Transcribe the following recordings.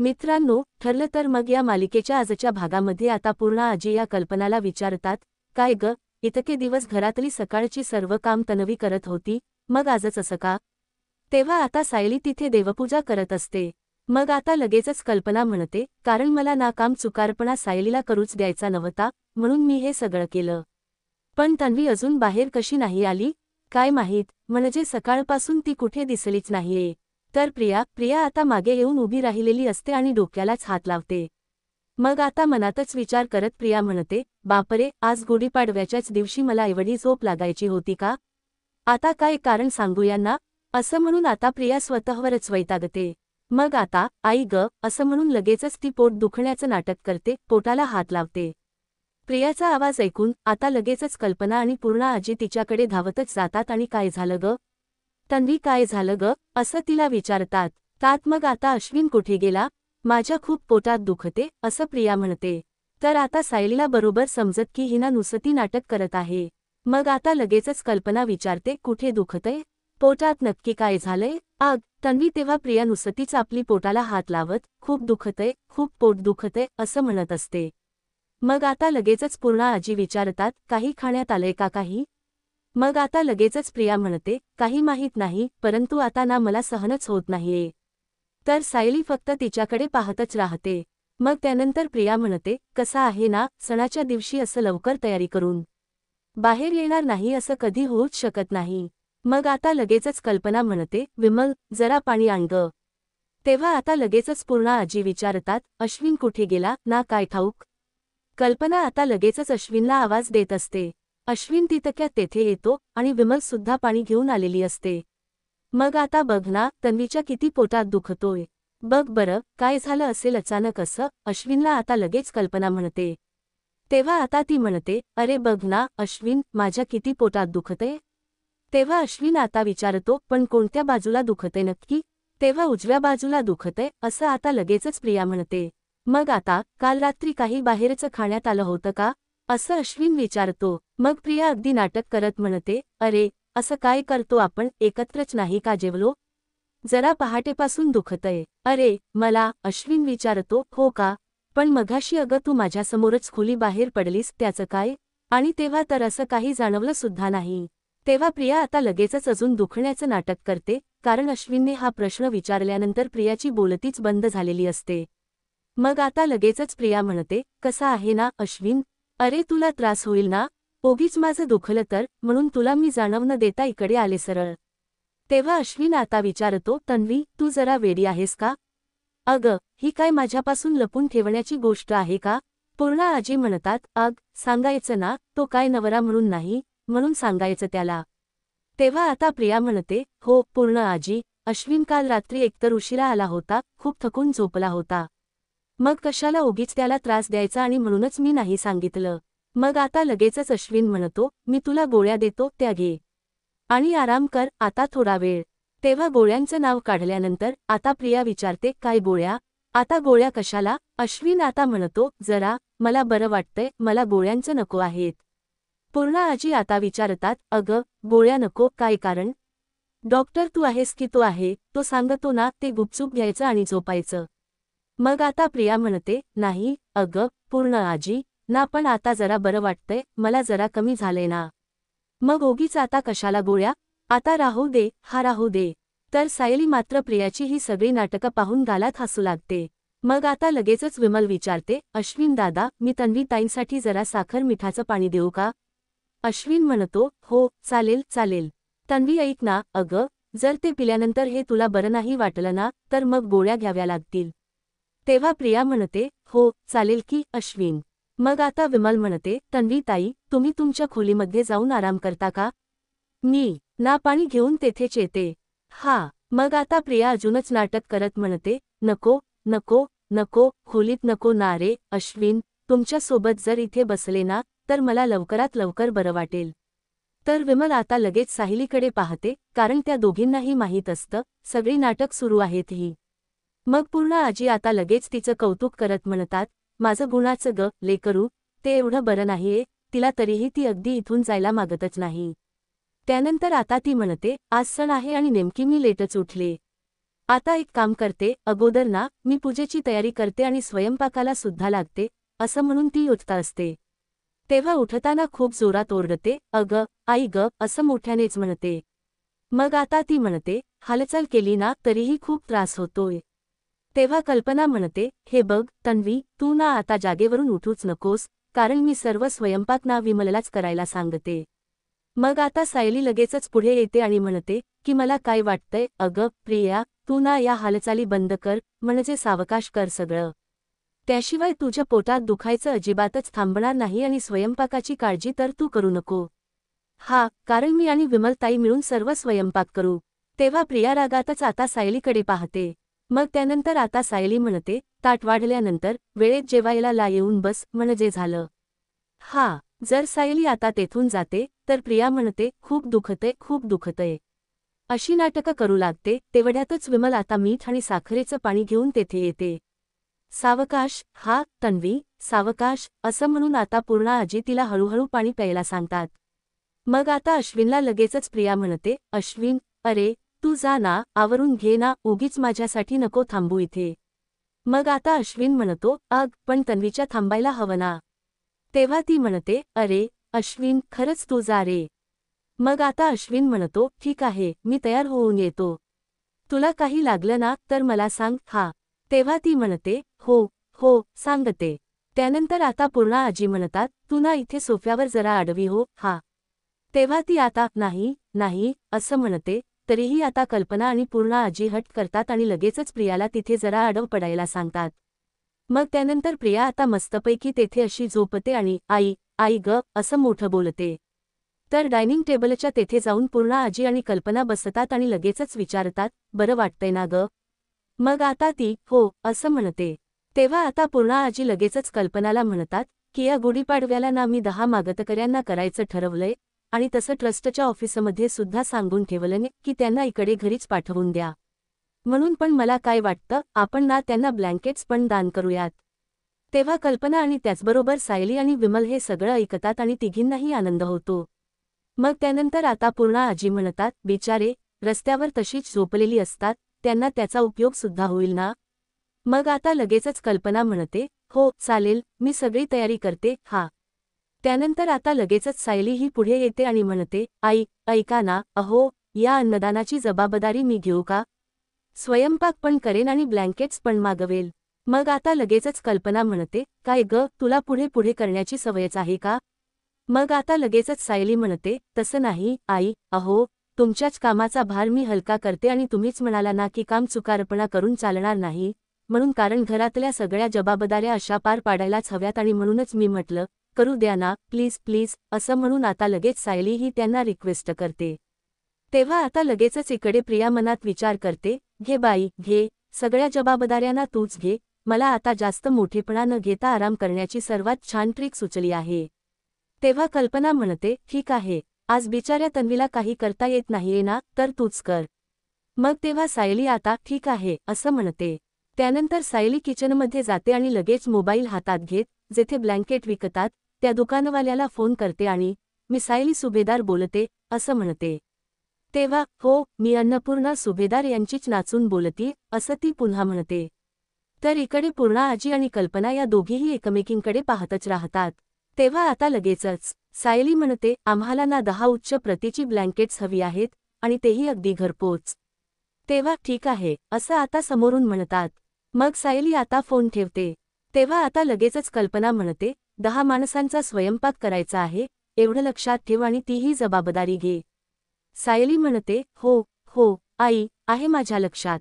मित्रांनो, ठरलं तर मग या मालिकेच्या आजच्या भागामध्ये आता पूर्णा आजी या कल्पनाला विचारतात, काय ग, इतके दिवस घरातली सकाळची सर्व काम तन्वी करत होती, मग आजच असं का? तेव्हा आता सायली तिथे देवपूजा करत असते. मग आता लगेचच कल्पना म्हणते, कारण मला ना काम चुकारपणा सायलीला करूच द्यायचा नव्हता, म्हणून मी हे सगळं केलं. पण तन्वी अजून बाहेर कशी नाही आली? काय माहीत, म्हणजे सकाळपासून ती कुठे दिसलीच नाहीये. तर प्रिया आता मागे येऊन उभी राहिलेली असते आणि डोक्यालाच हात लावते. मग आता मनातच विचार करत प्रिया म्हणते, बापरे, आज गुढीपाडव्याच्याच दिवशी मला एवढी झोप लागायची होती का? आता काय कारण सांगूया ना? असं म्हणून आता प्रिया स्वतःवरच वैतागते. मग आता, आई ग, असं म्हणून लगेचच ती पोट दुखण्याचं नाटक करते, पोटाला हात लावते. प्रियाचा आवाज ऐकून आता लगेचच कल्पना आणि पूर्णा आजी तिच्याकडे धावतच जातात आणि काय झालं ग? तन्वी काय झालं ग? असं तिला विचारतात. मग आता अश्विन कुठे गेला? माझ्या खूप पोटात दुखते, असं प्रिया म्हणते. तर आता सायलीला बरोबर समजत की हिना नुसती नाटक करत आहे. मग आता लगेचच कल्पना विचारते, कुठे दुखतंय? पोटात नक्की काय झालंय? तन्वी तेव्हा प्रिया नुसतीच आपली पोटाला हात लावत, खूप दुखतंय, खूप पोट दुखतंय, असं म्हणत असते. मग आता लगेचच पूर्णा आजी विचारतात, काही खाण्यात आलंय का काही? मग आता लगेचच प्रिया म्हणते, काही माहीत नाही, परंतु आता ना मला सहनच होत नाहीये. तर सायली फक्त तिच्याकडे पाहतच राहते. मग त्यानंतर प्रिया म्हणते, कसा आहे ना, सणाच्या दिवशी असं लवकर तयारी करून बाहेर येणार नाही असं कधी होऊच शकत नाही. मग आता लगेचच कल्पना म्हणते, विमल, जरा पाणी आण ग. तेव्हा आता लगेचच पूर्णा आजी विचारतात, अश्विन कुठे गेला ना काय ठाऊक? कल्पना आता लगेचच अश्विनला आवाज देत असते. अश्विन तितक्यात तेथे येतो आणि विमल सुद्धा पाणी घेऊन आलेली असते. मग आता बघ ना, तन्वीच्या किती पोटात दुखतोय. बघ बरं, काय झालं असेल अचानक असं, अश्विनला आता लगेच कल्पना म्हणते. तेव्हा आता ती म्हणते, अरे बघ ना अश्विन, माझ्या किती पोटात दुखतंय. तेव्हा अश्विन आता विचारतो, पण कोणत्या बाजूला दुखतंय नक्की? तेव्हा उजव्या बाजूला दुखतंय, असं आता लगेचच प्रिया म्हणते. मग आता, काल रात्री काही बाहेरचं खाण्यात आलं होतं का? असं अश्विन विचारतो. मग प्रिया अगदी नाटक करत म्हणते, अरे, असं काय करतो आपण, एकत्रच नाही का जेवलो? जरा पहाटेपासून दुखतंय. अरे, मला, अश्विन विचारतो, हो का? पण मघाशी अगं तू माझ्यासमोरच खुली बाहेर पडलीस, त्याचं काय? आणि तेव्हा तर असं काही जाणवलं सुद्धा नाही. तेव्हा प्रिया आता लगेचच अजून दुखण्याचं नाटक करते, कारण अश्विनने हा प्रश्न विचारल्यानंतर प्रियाची बोलतीच बंद झालेली असते. मग आता लगेचच प्रिया म्हणते, कसा आहे ना अश्विन? अरे तुला त्रास होईल ना? उगीच माझं दुखलं तर, म्हणून तुला मी जाणव न देता इकडे आले सरळ. तेव्हा अश्विन आता विचारतो, तन्वी, तू जरा वेडी आहेस का? अगं, ही काय माझ्यापासून लपून ठेवण्याची गोष्ट आहे का? पूर्णा आजी म्हणतात, सांगायचं ना, तो काय नवरा म्हणून नाही, म्हणून सांगायचं त्याला. तेव्हा आता प्रिया म्हणते, हो पूर्ण आजी, अश्विन काल रात्री एकतर उशिरा आला होता, खूप थकून झोपला होता. मग कशाला उगीच त्याला त्रास द्यायचा आणि म्हणूनच मी नाही सांगितलं. मग आता लगेचच अश्विन म्हणतो, मी तुला गोळ्या देतो, त्या घे. आणि आराम कर, आता थोडा वेळ. तेव्हा गोळ्यांचं नाव काढल्यानंतर आता प्रिया विचारते, काय गोळ्या? आता गोळ्या कशाला? अश्विन आता म्हणतो, जरा, मला बरं वाटतंय, मला गोळ्यांचं नको आहेत. पूर्णा आजी आता विचारतात, अगं, गोळ्या नको, काय कारण? डॉक्टर तू आहेस की तो आहे, तो सांगतो ना, ते गुपचूप घ्यायचं आणि झोपायचं. मग आता प्रिया म्हणते, नाही, अगं, पूर्ण आजी, ना पण आता जरा बरं वाटतंय, मला जरा कमी झालंय ना. मग उगीच आता कशाला गोळ्या? आता राहू दे, हा राहू दे. तर सायली मात्र प्रियाची ही सगळी नाटकं पाहून गालात हसू लागते. मग आता लगेचच विमल विचारते, अश्विन दादा, मी तन्वी ताईंसाठी जरा साखर मिठाचं पाणी देऊ का? अश्विन म्हणतो, हो, चालेल चालेल. तन्वी ऐक ना, अगं, जर ते पिल्यानंतर हे तुला बरं नाही वाटलं ना, तर मग गोळ्या घ्याव्या लागतील. तेव्हा प्रिया म्हणते, हो, चालेल की, अश्विन. मग आता विमल म्हणते, तन्वी ताई, तुम्ही तुमच्या खोलीमध्ये जाऊन आराम करता का? मी ना पाणी घेऊन तेथेच येते. मग आता प्रिया अजूनच नाटक करत म्हणते, नको, नको, नको, खोलीत नको ना रे, अश्विन, तुमच्यासोबत जर इथे बसले ना, तर मला लवकरात लवकर बरं वाटेल. तर विमल आता लगेच सायलीकडे पाहते, कारण त्या दोघींनाही माहीत असतं, सगळी नाटक सुरू आहेत ही. मग पूर्ण आजी आता लगेच तिचं कौतुक करत म्हणतात, माझं गुणाचं ग, लेकरू, ते एवढं बरं नाहीये, तिला तरीही ती अगदी इथून जायला मागतच नाही. त्यानंतर आता ती म्हणते, आज सण आहे आणि नेमकी मी लेटच उठले. आता एक काम करते, अगोदर ना मी पूजेची तयारी करते आणि स्वयंपाकाला सुद्धा लागते, असं म्हणून ती उठत असते. तेव्हा उठताना खूप जोरात ओरडते, अगं आई ग, असं मोठ्यानेच म्हणते. मग आता ती म्हणते, हालचाल केली ना तरीही खूप त्रास होतोय. तेव्हा कल्पना म्हणते, हे बघ तन्वी, तू ना आता जागेवरून उठूच नकोस, कारण मी सर्व स्वयंपाक ना विमललाच करायला सांगते. मग आता सायली लगेचच पुढे येते आणि म्हणते, की मला काय वाटतंय, अगं प्रिया, तू ना या हालचाली बंद कर, म्हणजे सावकाश कर सगळं. त्याशिवाय तुझ्या पोटात दुखायचं अजिबातच थांबणार नाही आणि स्वयंपाकाची काळजी तर तू करू नको. हा, कारण मी आणि विमलताई मिळून सर्व स्वयंपाक करू. तेव्हा प्रिया रागातच आता सायलीकडे पाहते. मग त्यानंतर आता सायली म्हणते, ताट वाढल्यानंतर वेळेत जेवायला ला, येऊन बस, म्हणजे झालं. हा, जर सायली आता तेथून जाते तर प्रिया म्हणते, खूप दुखतंय, खूप दुखतंय, अशी नाटकं करू लागते. तेवढ्यातच विमल आता मीठ आणि साखरेचं पाणी घेऊन तेथे येते. सावकाश, हा तन्वी, सावकाश, असं म्हणून आता पूर्णा आजी तिला हळूहळू पाणी प्यायला सांगतात. मग आता अश्विनला लगेचच प्रिया म्हणते, अश्विन, अरे तू जा ना, आवरून घे ना, उगीच माझ्यासाठी नको थांबू इथे. मग आता अश्विन म्हणतो, अग पण तन्वीच्या थांबायला हवं ना. तेव्हा ती म्हणते, अरे अश्विन, खरंच तू जा रे. मग आता अश्विन म्हणतो, ठीक आहे, मी तयार होऊन येतो. तुला काही लागलं ना तर मला सांग. हा, तेव्हा ती म्हणते, हो हो सांगते. त्यानंतर आता पूर्णा आजी म्हणतात, तू ना इथे सोफ्यावर जरा आडवी हो. हा, तेव्हा ती आता नाही नाही असं म्हणते. तरीही आता कल्पना आणि पूर्णा आजी हट करतात आणि लगेचच प्रियाला तिथे जरा आडव पडायला सांगतात. मग त्यानंतर प्रिया आता मस्तपैकी तेथे अशी झोपते आणि आई आई ग, असं मोठं बोलते. तर डायनिंग टेबलच्या तेथे जाऊन पूर्णा आजी आणि कल्पना बसतात आणि लगेचच विचारतात, बरं वाटतंय ना ग. मग आता ती हो असं म्हणते. तेव्हा आता पूर्णा आजी लगेचच कल्पनाला म्हणतात, की या गुढीपाडव्याला ना मी 10 मागतकऱ्यांना करायचं ठरवलंय आणि तसं ट्रस्टच्या ऑफिसमध्ये सुद्धा सांगून ठेवलं की त्यांना इकडे घरीच पाठवून द्या. म्हणून पण मला काय वाटतं, आपण ना त्यांना ब्लँकेट्स पण दान करूयात. तेव्हा कल्पना आणि त्याचबरोबर सायली आणि विमल हे सगळं ऐकतात आणि तिघींनाही आनंद होतो. मग त्यानंतर आता पूर्णा आजी म्हणतात, बिचारे रस्त्यावर तशीच झोपलेली असतात, त्यांना त्याचा उपयोग सुद्धा होईल ना. मग आता लगेचच कल्पना म्हणते, हो चालेल, मी सगळी तयारी करते. हा, त्यानंतर आता लगेचच सायली ही पुढे येते आणि म्हणते, आई ऐका ना, अहो या अन्नदानाची जबाबदारी मी घेऊ का. स्वयंपाक पण करेन आणि ब्लँकेट्स पण मागवेल. मग आता लगेचच कल्पना म्हणते, काय ग, तुला पुढे पुढे करण्याची सवयच आहे का. मग आता लगेचच सायली म्हणते, तसं नाही आई, अहो तुमच्याच कामाचा भार मी हलका करते आणि तुम्हीच म्हणाला ना की काम चुकारपणा करून चालणार नाही, म्हणून कारण घरातल्या सगळ्या जबाबदाऱ्या अशा पार पाडायलाच हव्यात आणि म्हणूनच मी म्हटलं, करू द्या ना प्लीज प्लीज, असं म्हणून आता लगेच सायली ही त्यांना रिक्वेस्ट करते. तेव्हा आता लगेचच इकडे प्रिया मनात विचार करते, घे बाई घे, सगळ्या जबाबदाऱ्यांना तूच घे, मला आता जास्त मोठेपणा न घेता आराम करण्याची सर्वात छान ट्रिक सुचली आहे. तेव्हा कल्पना म्हणते, ठीक आहे, आज बिचाऱ्या तन्वीला काही करता येत नाहीये ना, तर तूच कर. मग तेव्हा सायली आता ठीक आहे असं म्हणते. त्यानंतर सायली किचनमध्ये जाते आणि लगेच मोबाईल हातात घेत, जेथे ब्लँकेट विकतात त्या दुकानवाल्याला फोन करते आणि मी सायली सुभेदार बोलते, असं म्हणते. तेव्हा हो, मी अन्नपूर्णा सुभेदार यांचीच नाचून बोलती, असं ती पुन्हा म्हणते. तर इकडे पूर्णा आजी आणि कल्पना या दोघीही एकमेकींकडे पाहतच राहतात. तेव्हा आता लगेचच सायली म्हणते, आम्हाला ना 10 उच्च प्रतीची ब्लँकेट्स हवी आहेत आणि तेही अगदी घरपोच. तेव्हा ठीक आहे असं आता समोरून म्हणतात. मग सायली आता फोन ठेवते. तेव्हा आता लगेचच कल्पना म्हणते, 10 माणसांचा स्वयंपाक करायचा आहे, एवढं लक्षात ठेव आणि तीही जबाबदारी घे. सायली म्हणते, हो हो आई, आहे माझ्या लक्षात.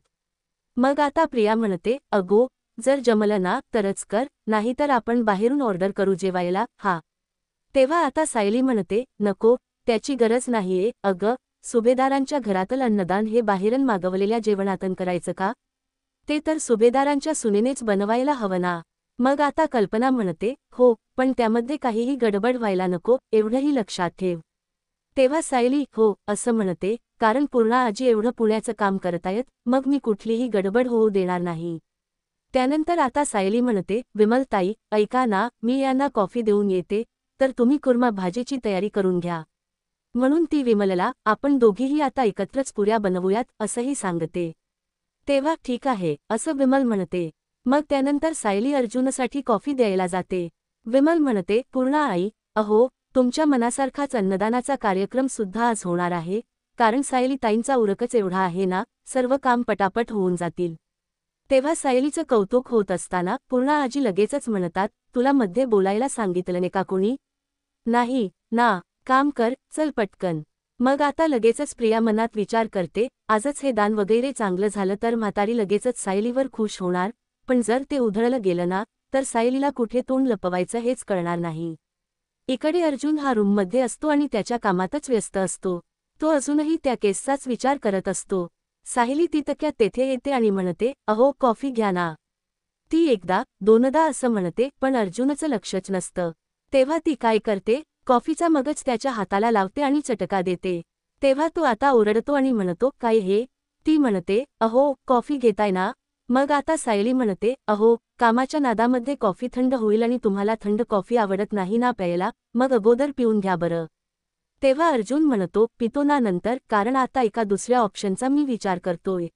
मग आता प्रिया म्हणते, अगो जर जमलं ना तरच कर, नाहीतर आपण बाहेरून ऑर्डर करू जेवायला. हा, तेव्हा आता सायली म्हणते, नको, त्याची गरज नाहीये. अगं सुभेदारांच्या घरातलं अन्नदान हे बाहेरून मागवलेल्या जेवणातून करायचं का. ते तर सुभेदारांच्या सुनेनेच बनवायला हवं ना. मग आता कल्पना म्हणते, हो पण त्यामध्ये काहीही गडबड व्हायला नको, एवढंही लक्षात ठेव. तेव्हा सायली हो असं म्हणते, कारण पूर्णा आजी एवढं पुण्याचं काम करतायत, मग मी कुठलीही गडबड होऊ देणार नाही. त्यानंतर आता सायली म्हणते, विमलताई ऐका ना, मी यांना कॉफी देऊन येते, तर तुम्ही कुर्मा भाजीची तयारी करून घ्या. म्हणून ती विमलला, आपण दोघीही आता एकत्रच पुऱ्या बनवूयात असंही सांगते. तेव्हा ठीक आहे असं विमल म्हणते. मग त्यानंतर सायली अर्जुनसाठी कॉफी द्यायला जाते. विमल म्हणते, पूर्णा आई, अहो, तुमच्या मनासारखाच अन्नदानाचा कार्यक्रम सुद्धा आज होणार आहे, कारण सायली ताईंचा उरकच एवढा आहे ना, सर्व काम पटापट होऊन जातील. तेव्हा सायलीचं कौतुक होत असताना पूर्णा आजी लगेचच म्हणतात, तुला मध्ये बोलायला सांगितलं नाही का कोणी? नाही ना, काम कर, चल पटकन. मग आता लगेचच प्रिया मनात विचार करते, आजच हे दान वगैरे चांगलं झालं तर म्हातारी लगेचच सायलीवर खुश होणार, पण जर ते उधळलं गेलं ना, तर सायलीला कुठे तोंड लपवायचं हेच कळणार नाही. इकडे अर्जुन हा रूममध्ये असतो आणि त्याच्या कामातच व्यस्त असतो. तो अजूनही त्या केसचाच विचार करत असतो. सायली तितक्यात तेथे येते आणि म्हणते, अहो, कॉफी घ्या ना. ती एकदा दोनदा असं म्हणते, पण अर्जुनचं लक्षच नसतं. तेव्हा ती काय करते, कॉफीचा मगच त्याच्या हाताला लावते आणि चटका देते. तेव्हा तो आता ओरडतो आणि म्हणतो, काय हे? ती म्हणते, अहो, कॉफी घेताय ना? मग आता सायली म्हणते, अहो, कामाच्या नादामध्ये कॉफी थंड होईल आणि तुम्हाला थंड कॉफी आवडत नाही ना प्यायला, मग अगोदर पिऊन घ्या बरं. तेव्हा अर्जुन म्हणतो, पितो ना नंतर, कारण आता एका दुसऱ्या ऑप्शनचा मी विचार करतोय.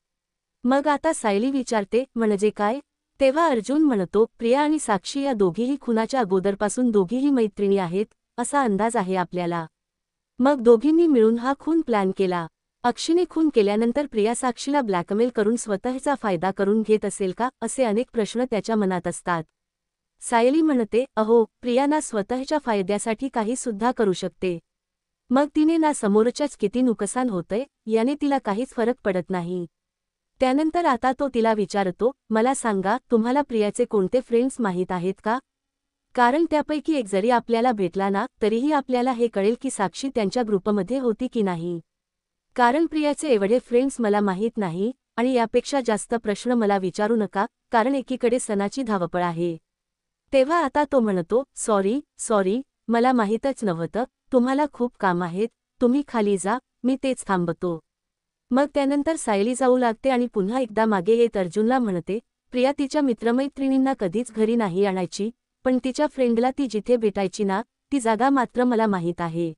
मग आता सायली विचारते, म्हणजे काय? तेव्हा अर्जुन म्हणतो, प्रिया आणि साक्षी या दोघीही खुनाच्या अगोदरपासून दोघीही मैत्रिणी आहेत, असा अंदाज आहे आपल्याला. मग दोघींनी मिळून हा खून प्लॅन केला. अक्षीने खून केल्यानंतर प्रिया साक्षीला ब्लॅकमेल करून स्वतःचा फायदा करून घेत असेल का, असे अनेक प्रश्न त्याच्या मनात असतात. सायली म्हणते, अहो, प्रिया ना स्वतःच्या फायद्यासाठी काही सुद्धा करू शकते. मग तिने ना समोरच्याच किती नुकसान होतंय, याने तिला काहीच फरक पडत नाही. त्यानंतर आता तो तिला विचारतो, मला सांगा, तुम्हाला प्रियाचे कोणते फ्रेंड्स माहीत आहेत का? कारण त्यापैकी एक जरी आपल्याला भेटला ना, तरीही आपल्याला हे कळेल की साक्षी त्यांच्या ग्रुपमध्ये होती की नाही. कारण प्रियाचे एवढे फ्रेंड्स मला माहीत नाही, आणि यापेक्षा जास्त प्रश्न मला विचारू नका, कारण एकीकडे सणाची धावपळ आहे. तेव्हा आता तो म्हणतो, सॉरी, मला माहीतच नव्हतं, तुम्हाला खूप काम आहेत, तुम्ही खाली जा, मी तेच थांबतो. मग त्यानंतर सायली जाऊ लागते आणि पुन्हा एकदा मागे येत अर्जुनला म्हणते, प्रिया तिच्या मित्रमैत्रिणींना कधीच घरी नाही आणायची, पण तिच्या फ्रेंडला ती जिथे भेटायची ना, ती जागा मात्र मला माहीत आहे.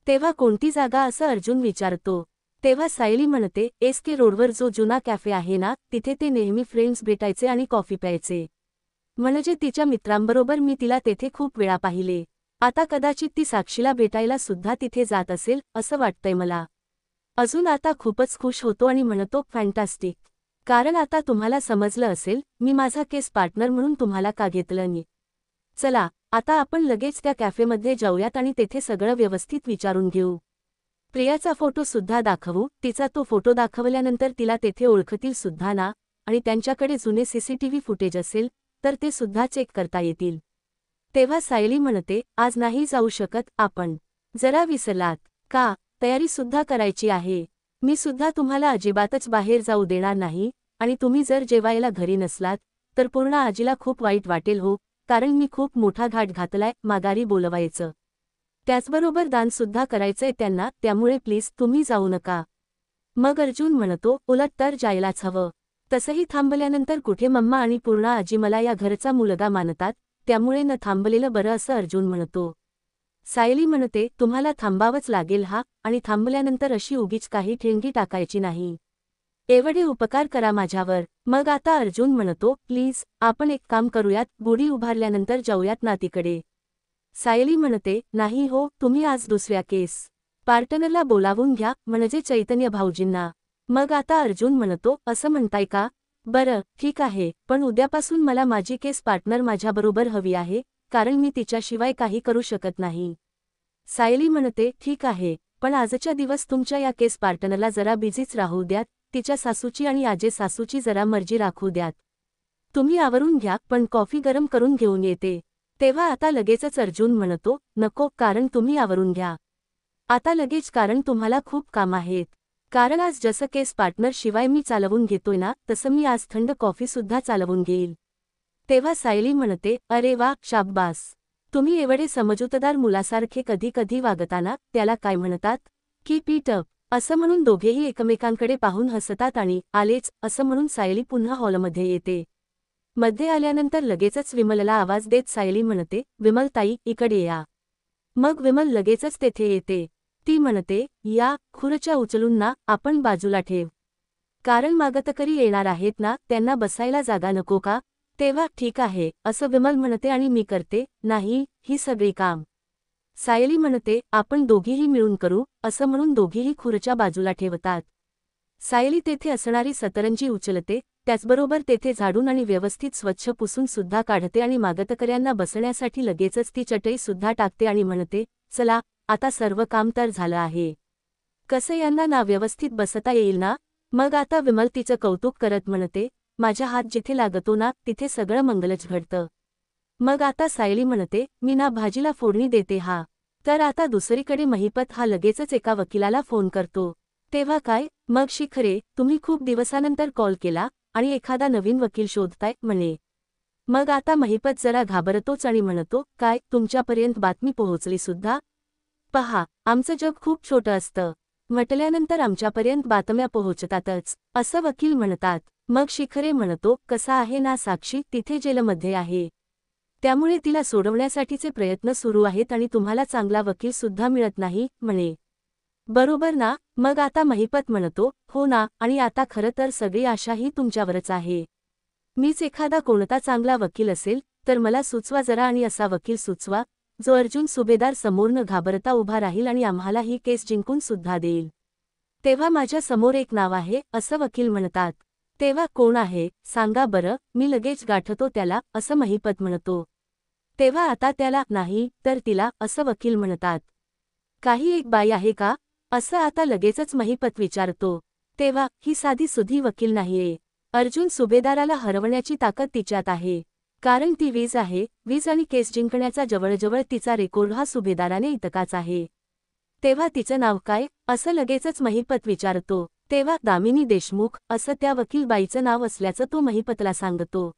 तेव्हा कोणती जागा असं अर्जुन विचारतो. तेव्हा सायली म्हणते, SK रोडवर जो जुना कॅफे आहे ना, तिथे ते नेहमी फ्रेंड्स भेटायचे आणि कॉफी प्यायचे. म्हणजे तिच्या मित्रांबरोबर मी तिला तेथे खूप वेळा पाहिले. आता कदाचित ती साक्षीला भेटायला सुद्धा तिथे जात असेल, असं वाटतंय मला. अजून आता खूपच खुश होतो आणि म्हणतो, फॅन्टास्टिक. कारण आता तुम्हाला समजलं असेल, मी माझा केस पार्टनर म्हणून तुम्हाला का घेतलं नाही. चला, आता आपण लगेच त्या कॅफेमध्ये जाऊयात आणि तेथे सगळं व्यवस्थित विचारून घेऊ. प्रियाचा फोटो सुद्धा दाखवू, तिचा तो फोटो दाखवल्यानंतर तिला तेथे ओळखतील सुद्धा ना, आणि त्यांच्याकडे जुने CCTV फुटेज असेल, तर ते सुद्धा चेक करता येतील. तेव्हा सायली म्हणते, आज नाही जाऊ शकत आपण. जरा विसरलात का? तयारी सुद्धा करायची आहे. मी सुद्धा तुम्हाला अजिबातच बाहेर जाऊ देणार नाही, आणि तुम्ही जर जेवायला घरी नसलात, तर पूर्ण आजीला खूप वाईट वाटेल हो, कारण मी खूप मोठा घाट घातलाय, माघारी बोलवायचं. त्याचबरोबर दान सुद्धा करायचंय त्यांना, त्यामुळे प्लीज तुम्ही जाऊ नका. मग अर्जुन म्हणतो, उलट तर जायलाच हवं. तसंही थांबल्यानंतर कुठे मम्मा आणि पूर्ण आजी मला या घरचा मुलगा मानतात, त्यामुळे न थांबलेलं बरं असं अर्जुन म्हणतो. सायली म्हणते, तुम्हाला थांबावंच लागेल हा, आणि थांबल्यानंतर अशी उगीच काही ठेंगी टाकायची नाही. एवढे उपकार करा माझ्यावर. मग आता अर्जुन म्हणतो, प्लीज, आपण एक काम करूयात, गुढी उभारल्यानंतर जाऊयात ना तिकडे. सायली म्हणते, नाही हो, तुम्ही आज दुसऱ्या केस पार्टनरला बोलावून घ्या, म्हणजे चैतन्य भाऊजींना. मग आता अर्जुन म्हणतो, असं म्हणताय का? बरं, ठीक आहे, पण उद्यापासून मला माझी केस पार्टनर माझ्याबरोबर हवी आहे, कारण मी तिच्याशिवाय काही करू शकत नाही. सायली म्हणते, ठीक आहे, पण आजच्या दिवस तुमच्या या केस पार्टनरला जरा बिझीच राहू द्यात, तिच्या सासूची आणि आजे सासूची जरा मर्जी राखू द्यात. तुम्ही आवरून घ्या, पण कॉफी गरम करून घेऊन येते. तेव्हा आता लगेचच अर्जुन म्हणतो, नको, कारण तुम्ही आवरून घ्या. आता लगेच, कारण तुम्हाला खूप काम आहेत. कारण आज जसं केस पार्टनर शिवाय मी चालवून घेतोय ना, तसं मी आज थंड कॉफी सुद्धा चालवून घेईल. तेव्हा सायली म्हणते, अरे वा, शाब्बास. तुम्ही एवढे समजूतदार मुलासारखे कधी कधी वागताना, त्याला काय म्हणतात? Keep it up. असं म्हणून दोघेही एकमेकांकडे पाहून हसतात आणि आलेच, असं म्हणून सायली पुन्हा हॉलमध्ये येते. मध्ये आल्यानंतर लगेचच विमलला आवाज देत सायली म्हणते, विमल ताई, इकडे या. मग विमल लगेचच तेथे येते. ती म्हणते, या खुर्च्या उचलून ना, आपण बाजूला ठेव. कारण मागतकरी येणार आहेत ना, त्यांना बसायला जागा नको का? तेव्हा ठीक आहे असं विमल म्हणते आणि मी करते नाही ही सगळी काम. सायली म्हणते आपण दोघीही मिळून करू असं म्हणून दोघीही खुर्च्या बाजूला ठेवतात. सायली तेथे असणारी सतरंजी उचलते, त्याचबरोबर तेथे झाडून आणि व्यवस्थित स्वच्छ पुसून सुद्धा काढते आणि मागतकऱ्यांना बसण्यासाठी लगेचच ती चटई सुद्धा टाकते आणि म्हणते चला आता सर्व काम तर झालं आहे. कसं यांना ना व्यवस्थित बसता येईल ना? मग आता विमल तिचं कौतुक करत म्हणते माझा हात जिथे लागतो ना तिथे सगळं मंगलच घडतं. मग आता सायली म्हणते मी ना भाजीला फोडणी देते हा. तर आता दुसरीकडे महिपत हा लगेचच एका वकिलाला फोन करतो. तेव्हा काय मग शिखरे तुम्ही खूप दिवसानंतर कॉल केला आणि एखादा नवीन वकील शोधताय म्हणे. मग आता महिपत जरा घाबरतोच आणि म्हणतो काय तुमच्यापर्यंत बातमी पोहोचली सुद्धा? पहा आमचं जग खूप छोटं असतं. म्हटल्यानंतर आमच्यापर्यंत बातम्या पोहोचतातच असं वकील म्हणतात. मग शिखरे म्हणतो कसा आहे ना साक्षी तिथे जेलमध्ये आहे. त्यामुळे तिला सोडवण्यासाठीचे प्रयत्न सुरू आहेत आणि तुम्हाला चांगला वकील सुद्धा मिळत नाही म्हणे. बरोबर ना? मग आता महिपत म्हणतो हो ना आणि आता खरं तर सगळी आशाही तुमच्यावरच आहे. मीच एखादा कोणता चांगला वकील असेल तर मला सुचवा जरा आणि असा वकील सुचवा जो अर्जुन सुभेदार समोर न घाबरता उभा राहील आणि आम्हाला ही केस जिंकून सुद्धा देईल. तेव्हा माझ्या समोर एक नाव आहे असं वकील म्हणतात. तेव्हा कोण आहे सांगा बरं मी लगेच गाठतो त्याला असं महिपत म्हणतो. तेव्हा आता त्याला नाही तर तिला असं वकील म्हणतात. काही एक बाई आहे का असं आता लगेचच महिपत विचारतो. तेव्हा ही साधी सुधी वकील नाहीये. अर्जुन सुभेदाराला हरवण्याची ताकद तिच्यात आहे. कारण ती वीज आहे. वीज आणि केस जिंकण्याचा जवळजवळ तिचा रेकॉर्ड हा सुभेदाराने इतकाच आहे. तेव्हा तिचं नाव काय असं लगेचच महिपत विचारतो. तेव्हा दामिनी देशमुख असं त्या वकील बाईचं नाव असल्याचं तो महिपतला सांगतो.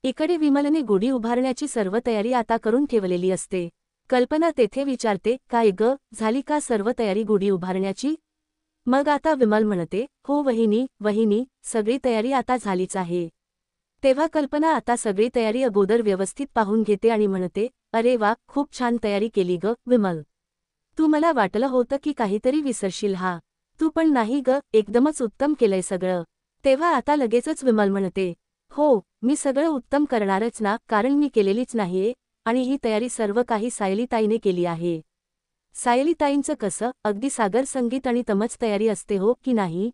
इकडे विमलने गुढी उभारण्याची सर्व तयारी आता करून ठेवलेली असते. कल्पना तेथे विचारते काय ग झाली का सर्व तयारी गुढी उभारण्याची? मग आता विमल म्हणते हो वहिनी सगळी तयारी आता झालीच आहे. तेव्हा कल्पना आता सगळी तयारी अगोदर व्यवस्थित पाहून घेते आणि म्हणते अरे वा खूप छान तयारी केली ग विमल. तू मला वाटलं होतं की काहीतरी विसरशील हा. तू पण नाही ग एकदमच उत्तम केलंय सगळं. तेव्हा आता लगेचच विमल म्हणते हो मी सगळं उत्तम करणारच ना कारण मी केलेलीच नाहीये आणि ही तयारी सर्व काही सायलीताईने केली आहे. सायलीताईंचं कसं अगदी सागर संगीत आणि तमच तयारी असते हो की नाही?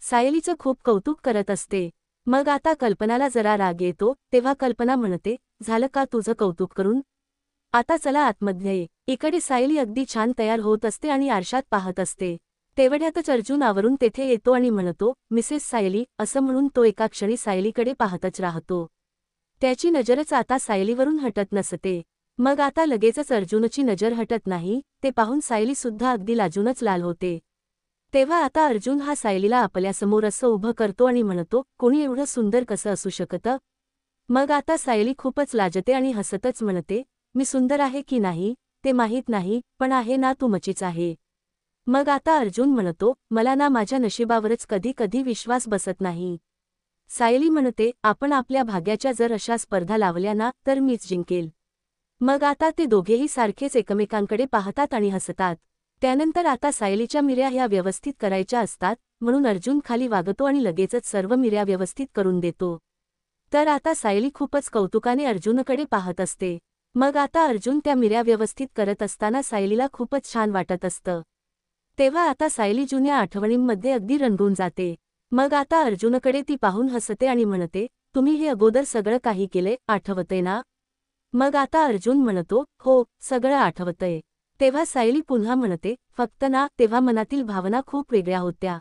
सायलीचं खूप कौतुक करत असते. मग आता कल्पनाला जरा राग येतो तेव्हा कल्पना म्हणते झालं का तुझं कौतुक करून? आता चला आतमध्ये ये. इकडे सायली अगदी छान तयार होत असते आणि आरशात पाहत असते. तेवढ्यातच अर्जुन आवरून तेथे येतो आणि म्हणतो मिसेस सायली असं म्हणून तो एका क्षणी सायलीकडे पाहतच राहतो. त्याची नजरच आता सायलीवरून हटत नसते. मग आता लगेचच अर्जुनची नजर हटत नाही ते पाहून सायली सुद्धा अगदी लाजूनच लाल होते. तेव्हा आता अर्जुन हा सायलीला आपल्यासमोर असं उभं करतो आणि म्हणतो कोणी एवढं सुंदर कसं असू शकतं? मग आता सायली खूपच लाजते आणि हसतच म्हणते मी सुंदर आहे की नाही ते माहीत नाही पण आहे ना तू मचीच आहे. मग आता अर्जुन म्हणतो मला ना माझ्या नशिबावरच कधी कधी विश्वास बसत नाही. सायली म्हणते आपण आपल्या भाग्याच्या जर अशा स्पर्धा लावल्या ना तर मीच जिंकेल. मग आता ते दोघेही सारखेच एकमेकांकडे पाहतात आणि हसतात. त्यानंतर आता सायलीच्या मिऱ्या ह्या व्यवस्थित करायच्या असतात म्हणून अर्जुन खाली वागतो आणि लगेचच सर्व मिऱ्या व्यवस्थित करून देतो. तर आता सायली खूपच कौतुकाने अर्जुनकडे पाहत असते. मग आता अर्जुन त्या मिऱ्या व्यवस्थित करत असताना सायलीला खूपच छान वाटत असतं. तेव्हा आता सायली जुन्या आठवणींमध्ये अगदी रंगून जाते. मग आता अर्जुनकडे ती पाहून हसते आणि म्हणते तुम्ही हे अगोदर सगळं काही केले आठवतंय ना? मग आता अर्जुन म्हणतो हो सगळं आठवतंय. तेव्हा सायली पुन्हा म्हणते फक्त ना तेव्हा मनातील भावना खूप वेगळ्या होत्या.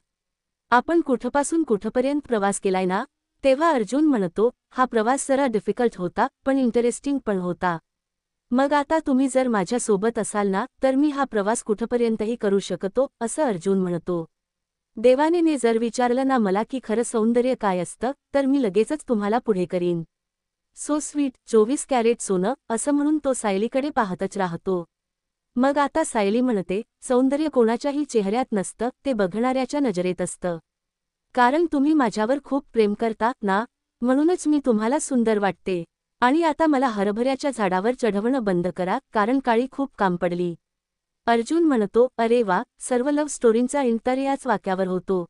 आपण कुठपासून कुठपर्यंत प्रवास केलाय ना? तेव्हा अर्जुन म्हणतो हा प्रवास जरा डिफिकल्ट होता पण इंटरेस्टिंग पण होता. मग आता तुम्ही जर माझ्या सोबत असाल ना तर मी हा प्रवास कुठपर्यंतही करू शकतो असं अर्जुन म्हणतो. देवाने जर विचारलं ना मला की खरं सौंदर्य काय असतं तर मी लगेचच तुम्हाला पुढे करीन. सो स्वीट 24 कॅरेट सोनं असं म्हणून तो सायलीकडे पाहतच राहतो. मग आता सायली म्हणते सौंदर्य कोणाच्याही चेहऱ्यात नसतं ते बघणाऱ्याच्या नजरेत असतं. कारण तुम्ही माझ्यावर खूप प्रेम करता ना म्हणूनच मी तुम्हाला सुंदर वाटते. आणि आता मला हरभऱ्याच्या झाडावर चढवणं बंद करा कारण काळी खूप काम पडली. अर्जुन म्हणतो अरे वा सर्व लव्ह स्टोरींचा एंड तर याच वाक्यावर होतो.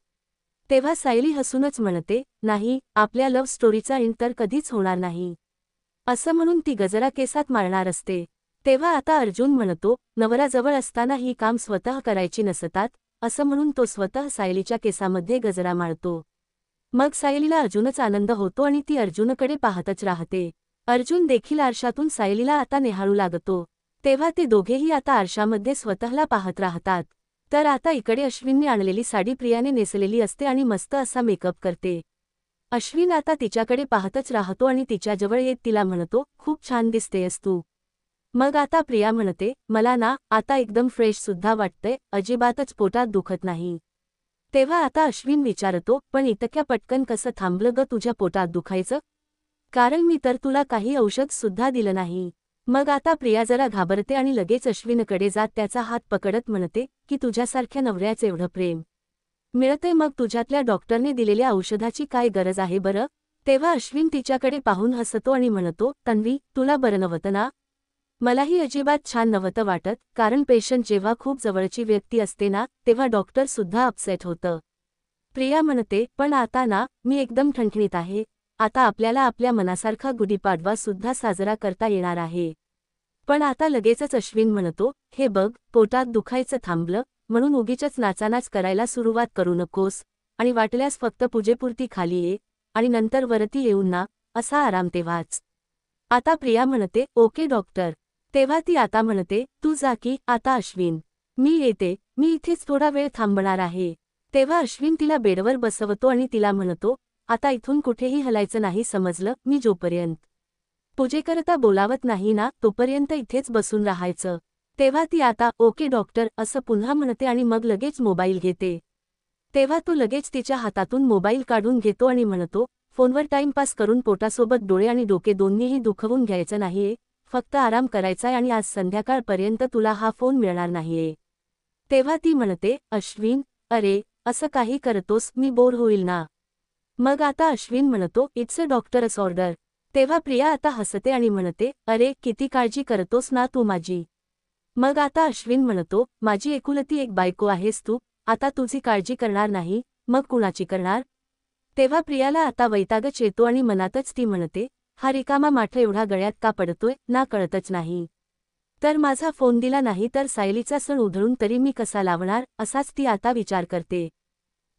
तेव्हा सायली हसूनच म्हणते, नाही, आपल्या लव्ह स्टोरीचा एंड तर कधीच होणार नाही. असं म्हणून ती गजरा केसात मारणार असते. तेव्हा आता अर्जुन म्हणतो, नवराजवळ असताना ही काम स्वतः करायची नसतात, असं म्हणून तो स्वतः सायलीच्या केसामध्ये गजरा मारतो. मग सायलीला अजूनच आनंद होतो आणि ती अर्जुनकडे पाहतच राहते. अर्जुन देखील आरशातून सायलीला आता निहाळू लागतो. तेव्हा ते दोघेही आता आरशामध्ये स्वतःला पाहत राहतात. तर आता इकडे अश्विनने आणलेली साडी प्रियाने नेसलेली असते आणि मस्त असा मेकअप करते. अश्विन आता तिच्याकडे पाहतच राहतो आणि तिच्याजवळ येत तिला म्हणतो, खूप छान दिसतेयस तू. मग आता प्रिया म्हणते, मला ना आता एकदम फ्रेश सुद्धा वाटतंय, अजिबातच पोटात दुखत नाही. तेव्हा आता अश्विन विचारतो, पण इतक्या पटकन कसं थांबलं ग तुझ्या पोटात दुखायचं? कारण मी तर तुला काही औषध सुद्धा दिलं नाही. मग आता प्रिया जरा घाबरते आणि लगेच अश्विनकडे जात त्याचा हात पकडत म्हणते, की तुझ्यासारख्या नवऱ्याचं एवढं प्रेम मिळतंय मग तुझ्यातल्या डॉक्टरने दिलेल्या औषधाची काय गरज आहे बरं? तेव्हा अश्विन तिच्याकडे पाहून हसतो आणि म्हणतो, तन्वी, तुला बरं नव्हतं ना? मलाही अजिबात छान नव्हतं वाटत, कारण पेशंट जेव्हा खूप जवळची व्यक्ती असते ना, तेव्हा डॉक्टर सुद्धा अपसेट होतं. प्रिया म्हणते, पण आता ना, मी एकदम ठणठणीत आहे. आता आपल्याला आपल्या मनासारखा गुढीपाडवा सुद्धा साजरा करता येणार आहे. पण आता लगेचच अश्विन म्हणतो, हे बघ, पोटात दुखायचं थांबलं, म्हणून उगीचच नाचानाच करायला सुरुवात करू नकोस, आणि वाटल्यास फक्त पूजेपुरती खाली ये, आणि नंतर वरती येऊन ना, असा आराम तेव्हाच. आता प्रिया म्हणते, ओके डॉक्टर. तेव्हा ती आता म्हणते, तू जा की, आता अश्विन. मी येते, मी इथेच थोडा वेळ थांबणार आहे. तेव्हा अश्विन तिला बेडवर बसवतो आणि तिला म्हणतो, आता इथून कुठेही हलायचं नाही समजलं, मी जोपर्यंत पूजेकरता बोलावत नाही ना, तोपर्यंत इथेच बसून राहायचं. तेव्हा ती आता, ओके डॉक्टर, असं पुन्हा म्हणते आणि मग लगेच मोबाईल घेते. तेव्हा तो लगेच तिच्या हातातून मोबाईल काढून घेतो आणि म्हणतो, फोनवर टाइमपास करून पोटासोबत डोळे आणि डोके दोन्हीही दुखवून घ्यायचं नाहीये, फक्त आराम करायचाय आणि आज संध्याकाळपर्यंत तुला हा फोन मिळणार नाहीये. तेव्हा ती म्हणते, अश्विन, अरे, असं काही करतोस, मी बोर होईल ना. मग आता अश्विन म्हणतो, इट्स अ डॉक्टरच ऑर्डर. तेव्हा प्रिया आता हसते आणि म्हणते, अरे, किती काळजी करतोस ना तू माझी. मग आता अश्विन म्हणतो, माझी एकुलती एक बायको आहेस तू, आता तुझी काळजी करणार नाही, मग कुणाची करणार? तेव्हा प्रियाला आता वैतागच येतो आणि मनातच ती म्हणते, हा रिकामा माठ एवढा गळ्यात का पडतोय, ना कळतच नाही. तर माझा फोन दिला नाही तर सायलीचा सण उधळून तरी मी कसा लावणार, असाच ती आता विचार करते.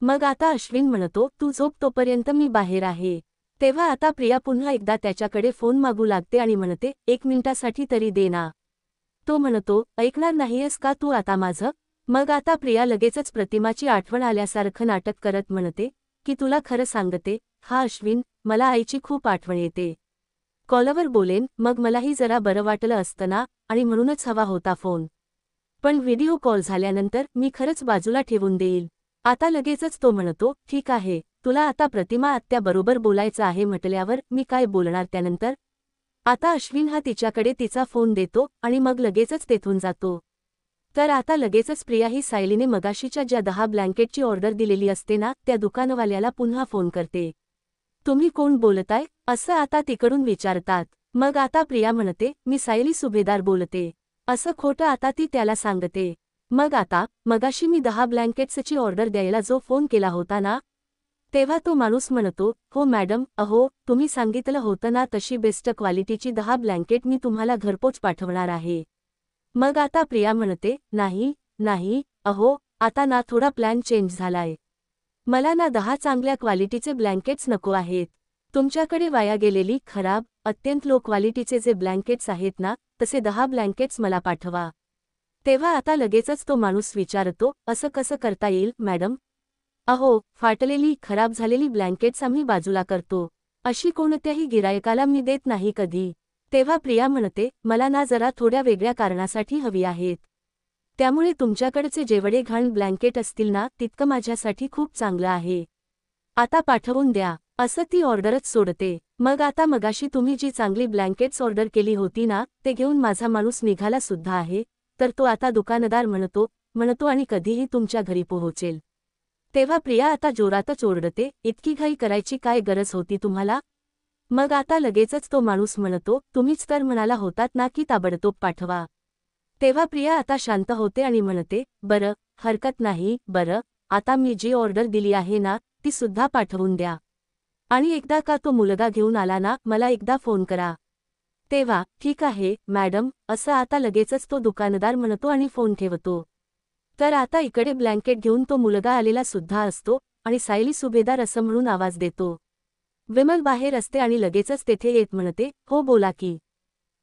मग आता अश्विन म्हणतो, तू झोप तोपर्यंत मी बाहेर आहे. तेव्हा आता प्रिया पुन्हा एकदा त्याच्याकडे फोन मागू लागते आणि म्हणते, 1 मिनिटासाठी तरी दे ना. तो म्हणतो, ऐकणार नाहीयेस का तू आता माझं? मग आता प्रिया लगेचच प्रतिमाची आठवण आल्यासारखं नाटक करत म्हणते, की तुला खरं सांगते, हा अश्विन, मला आईची खूप आठवण येते. कॉलवर बोलेन, मग मलाही जरा बरं वाटलं असतं ना, आणि म्हणूनच हवा होता फोन. पण व्हिडिओ कॉल झाल्यानंतर मी खरंच बाजूला ठेवून देईल. आता लगेचच तो म्हणतो, ठीक आहे, तुला आता प्रतिमा आत्याबरोबर बोलायचं आहे म्हटल्यावर मी काय बोलणार त्यानंतर? आता अश्विन हा तिच्याकडे तिचा फोन देतो आणि मग लगेचच तेथून जातो. तर आता लगेचच प्रिया ही सायलीने मगाशीच्या ज्या 10 ब्लँकेटची ऑर्डर दिलेली असते ना, त्या दुकानवाल्याला पुन्हा फोन करते. तुम्ही कोण बोलताय, असं आता तिकडून विचारतात. मग आता प्रिया म्हणते, मी सायली सुभेदार बोलते. असं खोटं आता ती त्याला सांगते. मग आता, मगाशी मी 10 ब्लँकेट्सची ऑर्डर द्यायला जो फोन केला होता ना, तेव्हा तो माणूस म्हणतो, हो मॅडम, अहो, तुम्ही सांगितलं होतं ना तशी बेस्ट क्वालिटीची 10 ब्लँकेट मी तुम्हाला घरपोच पाठवणार आहे. मग आता प्रिया म्हणते, नाही, अहो, आता ना थोडा प्लॅन चेंज झालाय. मला ना 10 चांगल्या क्वालिटीचे ब्लँकेट्स नको आहेत. तुमच्याकडे वाया गेलेली, खराब, अत्यंत लो क्वालिटीचे जे ब्लँकेट्स आहेत ना, तसे 10 ब्लँकेट्स मला पाठवा. तेव्हा आता लगेचच तो माणूस विचारतो, असं कसं करता येईल मॅडम? अहो, फाटलेली, खराब झालेली ब्लँकेट्स आम्ही बाजूला करतो. अशी कोणत्याही गिरायकाला मी देत नाही कधी. तेव्हा प्रिया म्हणते, मला ना जरा थोड्या वेगळ्या कारणासाठी हवी आहेत. त्यामुळे तुमच्याकडचे जेवढे घाण ब्लँकेट असतील ना, तितकं माझ्यासाठी खूप चांगलं आहे. आता पाठवून द्या, असं ती ऑर्डरच सोडते. मग आता मगाशी तुम्ही जी चांगली ब्लँकेट्स ऑर्डर केली होती ना, ते घेऊन माझा माणूस निघाला सुद्धा आहे, तर तो आता दुकानदार म्हणतो आणि कधीही तुमच्या घरी पोहोचेल. तेव्हा प्रिया आता जोरातच ओरडते, इतकी घाई करायची काय गरज होती तुम्हाला? मग आता लगेचच तो माणूस म्हणतो, तुम्हीच तर म्हणाला होतात ना की ताबडतोब पाठवा. तेव्हा प्रिया आता शांत होते आणि म्हणते, बरं, हरकत नाही, बरं, आता मी जी ऑर्डर दिली आहे ना ती सुद्धा पाठवून द्या. आणि एकदा का तो मुलगा घेऊन आला ना मला एकदा फोन करा. तेव्हा ठीक आहे मॅडम असं आता लगेचच तो दुकानदार म्हणतो आणि फोन ठेवतो. तर आता इकडे ब्लँकेट घेऊन तो मुलगा आलेला सुद्धा असतो आणि सायली सुभेदार असं म्हणून आवाज देतो. विमल बाहेर असते आणि लगेचच तेथे येत म्हणते, हो बोला की.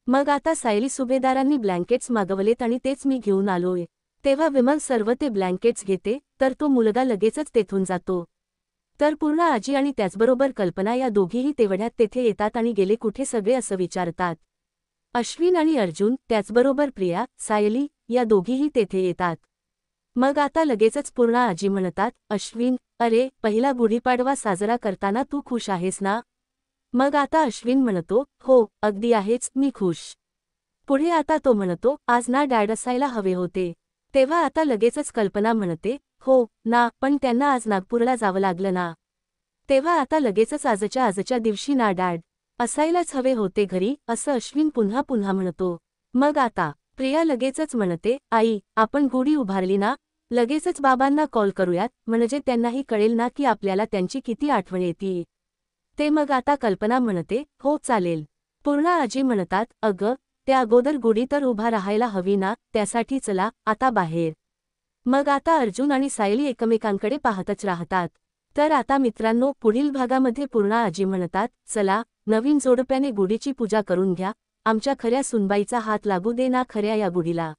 मग आता सायली सुभेदारांनी ब्लँकेट्स मागवलेत आणि तेच मी घेऊन आलोय. तेव्हा विमल सर्व ते ब्लँकेट्स घेते तर तो मुलगा लगेचच तेथून जातो. तर पूर्ण आजी आणि त्याचबरोबर कल्पना या दोघीही तेवढ्यात तेथे येतात आणि गेले कुठे सगळे असं विचारतात. अश्विन आणि अर्जुन त्याचबरोबर प्रिया, सायली या दोघीही तेथे येतात. मग आता लगेचच पूर्ण आजी म्हणतात, अश्विन अरे पहिला गुढीपाडवा साजरा करताना तू खुश आहेस ना. मग आता अश्विन म्हणतो, हो अगदी आहेच मी खुश. पुढे आता तो म्हणतो, आज ना डॅड असायला हवे होते. तेव्हा आता लगेचच कल्पना म्हणते, हो ना पण त्यांना आज नागपूरला जावं लागलं ना. तेव्हा आता लगेचच आजच्या दिवशी ना डॅड असायलाच हवे होते घरी असं अश्विन पुन्हा पुन्हा म्हणतो. मग आता प्रिया लगेचच म्हणते, आई आपण गुढी उभारली ना लगेचच बाबांना कॉल करूयात म्हणजे त्यांनाही कळेल ना की आपल्याला त्यांची किती आठवण येते. ते मग आता कल्पना म्हणते, हो चालेल. पूर्ण आजी म्हणतात, अगं त्या अगोदर गुढी तर उभा राहायला हवी ना त्यासाठी चला आता बाहेर. मग आता अर्जुन आणि सायली एकमेकांकडे पाहतच राहतात. तर आता मित्रांनो पुढील भागामध्ये पूर्ण आजी म्हणतात, चला नवीन जोडप्याने गुढीची पूजा करून घ्या, आमच्या खऱ्या सुनबाईचा हात लागू दे ना खऱ्या या गुढीला.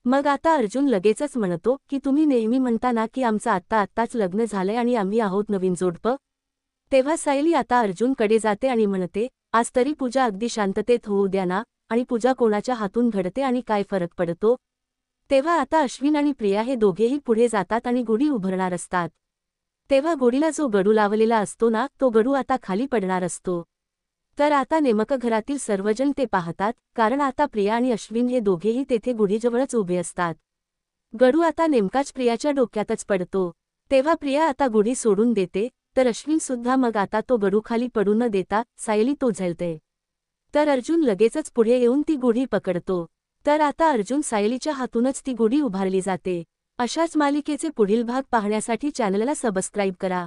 मग आता अर्जुन लगेचच म्हणतो की तुम्ही नेहमी म्हणता ना की आमचं आत्ताच लग्न झालंय आणि आम्ही आहोत नवीन जोडपं. तेव्हा सायली आता अर्जुनकडे जाते आणि म्हणते, आज तरी पूजा अगदी शांततेत होऊ द्या ना आणि पूजा कोणाच्या हातून घडते आणि काय फरक पडतो. तेव्हा आता अश्विन आणि प्रिया हे दोघेही पुढे जातात आणि गुढी उभारणार असतात. तेव्हा गुढीला जो गडू लावलेला असतो ना तो गडू आता खाली पडणार असतो. तर आता नेमकं घरातील सर्वजण ते पाहतात कारण आता प्रिया आणि अश्विन हे दोघेही तेथे गुढीजवळच उभे असतात. गडू आता नेमकाच प्रियाच्या डोक्यातच पडतो. तेव्हा प्रिया आता गुढी सोडून देते तर अश्विन सुद्धा मग आता तो गडू खाली पडू न देता सायली तो झेलते. तर अर्जुन लगेचच पुढे येऊन ती गुढी पकडतो. तर आता अर्जुन सायलीच्या हातूनच ती गुढी उभारली जाते. अशाच मालिकेचे पुढील भाग पाहण्यासाठी चॅनलला सबस्क्राईब करा.